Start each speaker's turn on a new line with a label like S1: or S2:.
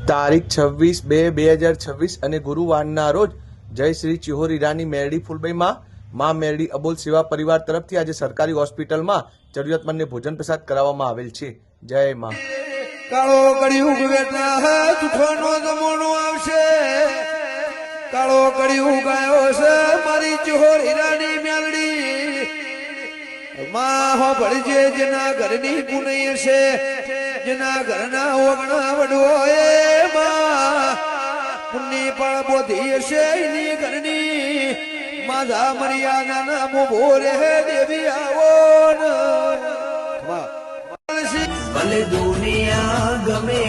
S1: તારીખ 26/2/2026 અને ગુરુવારના રોજ જય શ્રી ચિહોર હીરાની મેરડી ફૂલબાઈમાં માં મેરડી અબોલ સેવા પરિવાર તરફથી આજે સરકારી હોસ્પિટલમાં જરૂરિયાતમંદને ભોજન પ્રસાદ કરાવવામાં આવેલ છે. જય માં.
S2: કાળો કળિયુગ બેઠા તુફાનો જમાનો આવશે. કાળો કળિયુગ આવ્યો છે મારી ચિહોર હીરાની મેલડી માં હો ભળજે જેના ઘરની પુનઈ છે, જેના ઘરના ઓગણા વડવો એ માં પુણ્ય પણ બોધી હશે એની ઘરની માધા મર્યાદા ના મોભો રે દેવી આવો
S3: ભલે દુનિયા ગમે